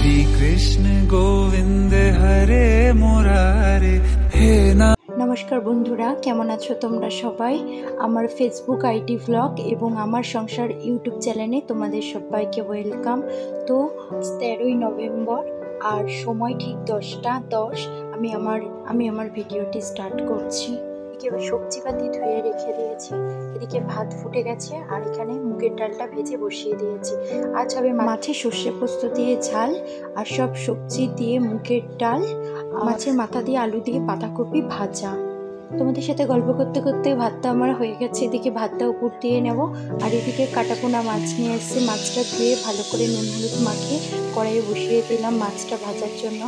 श्री कृष्ण गोविंद हरे मुरारे हे ना। नमस्कार बंधुरा, केमन आछो तोमरा सबाई। आमार फेसबुक आईडी व्लग एबं आमार संसार यूट्यूब चैनेले तोमादेर सबाइके वेलकाम। तो 13 नवेम्बर और समय ठीक 10टा 10 আমি আমার ভিডিওটি স্টার্ট করছি। এদিকে সবজিপাতি ধুয়ে রেখে দিয়েছি, এদিকে ভাত ফুটে গেছে আর এখানে মুগের ডালটা ভেজে বসিয়ে দিয়েছি। আজ হবে মাছের সর্ষে পোস্ত দিয়ে ঝাল আর সব সবজি দিয়ে মুগের ডাল, মাছের মাথা দিয়ে আলু দিয়ে বাঁধাকপি ভাজা। তোমাদের সাথে গল্প করতে করতে ভাতটা আমার হয়ে গেছে। এদিকে ভাতটা উপর দিয়ে নেব আর এদিকে কাটাপোনা মাছ নিয়ে এসেছি। মাছটা ধুয়ে ভালো করে নুন হলুদ মাখিয়ে কড়াইয়ে বসিয়ে দিলাম মাছটা ভাজার জন্য।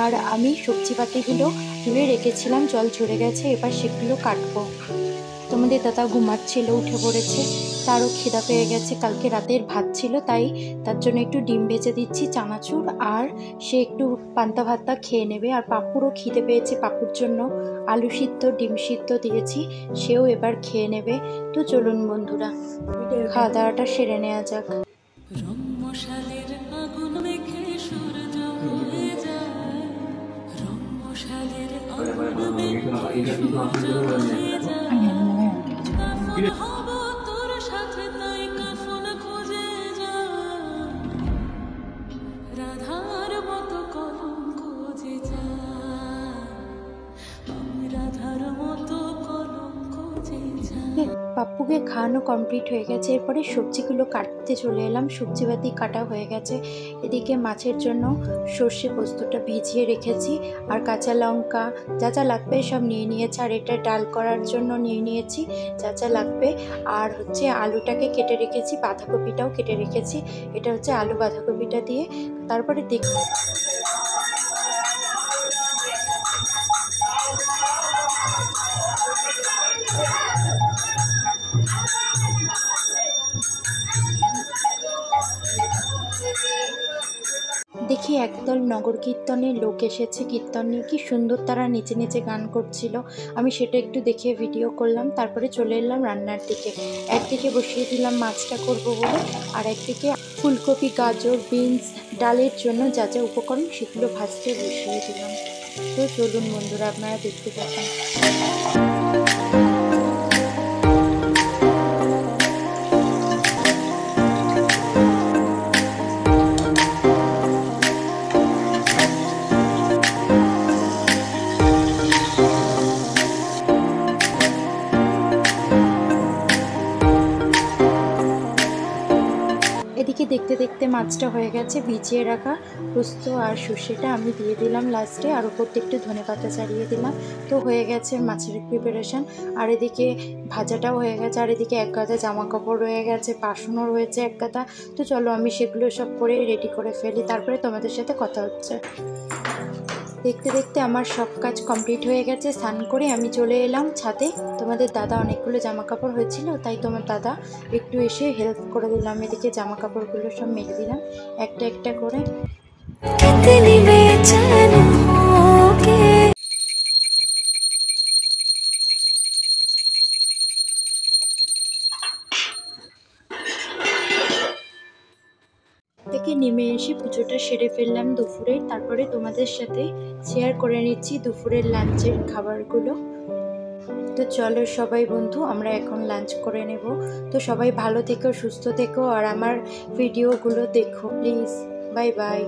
আর আমি সবজি পাতিগুলো ধুয়ে রেখেছিলাম, জল ঝরে গেছে, এবার সেগুলো কাটবো। তোমাদের দাদা ঘুমাচ্ছিল, উঠে পড়েছে, তারও খিদা পেয়ে গেছে, কালকে রাতের ভাত ছিল তাই তার জন্য একটু ডিম ভেজে দিচ্ছি চানাচুর, আর সে একটু পান্তা ভাতটা খেয়ে নেবে। আর পাপুরও খিদে পেয়েছে, পাপুর জন্য আলু সিদ্ধ ডিম সিদ্ধ দিয়েছি, সেও এবার খেয়ে নেবে। তো চলুন বন্ধুরা খাওয়া দাওয়াটা সেরে নেওয়া যাক। পাপ্পুকে খাওয়ানো কমপ্লিট হয়ে গেছে, এরপরে সবজিগুলো কাটতে চলে এলাম। সবজিপাতি কাটা হয়ে গেছে। এদিকে মাছের জন্য সর্ষে পোস্তটা ভিজিয়ে রেখেছি আর কাঁচা লঙ্কা যা যা লাগবে সব নিয়ে নিয়েছি। আর এটা ডাল করার জন্য নিয়ে নিয়েছি যা যা লাগবে। আর হচ্ছে আলুটাকে কেটে রেখেছি, বাঁধাকপিটাও কেটে রেখেছি। এটা হচ্ছে আলু বাঁধাকপিটা দিয়ে তারপরে দেখুন দেখি একদল নগর কীর্তনের লোক এসেছে, কীর্তন নিয়ে কি সুন্দর তারা নিচে নিচে গান করছিল। আমি সেটা একটু দেখে ভিডিও করলাম, তারপরে চলে এলাম রান্নার দিকে। একদিকে বসিয়ে দিলাম মাছটা করব বলে, আর একদিকে ফুলকপি গাজর বিনস ডালের জন্য যা যা উপকরণ সেগুলো ভাজতে বসিয়ে দিলাম। তো চলুন বন্ধুরা আপনারা দেখতে থাকুন। এদিকে দেখতে দেখতে মাছটা হয়ে গেছে, ভিজিয়ে রাখা পোস্ত আর সর্ষেটা আমি দিয়ে দিলাম লাস্টে, আর উপর থেকে একটু ধনেপাতা ছাড়িয়ে দিলাম। তো হয়ে গেছে মাছের প্রিপারেশান। আর এদিকে ভাজাটাও হয়ে গেছে, আর এদিকে এক গাদা জামা কাপড় রয়ে গেছে, বাসনও রয়েছে এক গাদা। তো চলো আমি সেগুলো সব করে রেডি করে ফেলি, তারপরে তোমাদের সাথে কথা হচ্ছে। দেখতে দেখতে আমার সব কাজ কমপ্লিট হয়ে গেছে। স্নান করে আমি চলে এলাম ছাদে। তোমাদের দাদা অনেকগুলো জামা কাপড় হয়েছিল তাই তোমার দাদা একটু এসে হেল্প করে দিলাম। এদিকে জামা কাপড়গুলো সব মেলে দিলাম একটা একটা করে। থেকে নেমে এসে পুজোটা সেরে ফেললাম দুপুরে, তারপরে তোমাদের সাথে শেয়ার করে নিচ্ছি দুপুরের লাঞ্চের খাবারগুলো। তো চলো সবাই বন্ধু আমরা এখন লাঞ্চ করে নেব। তো সবাই ভালো থেকো, সুস্থ থেকো, আর আমার ভিডিওগুলো দেখো প্লিজ। Bye bye.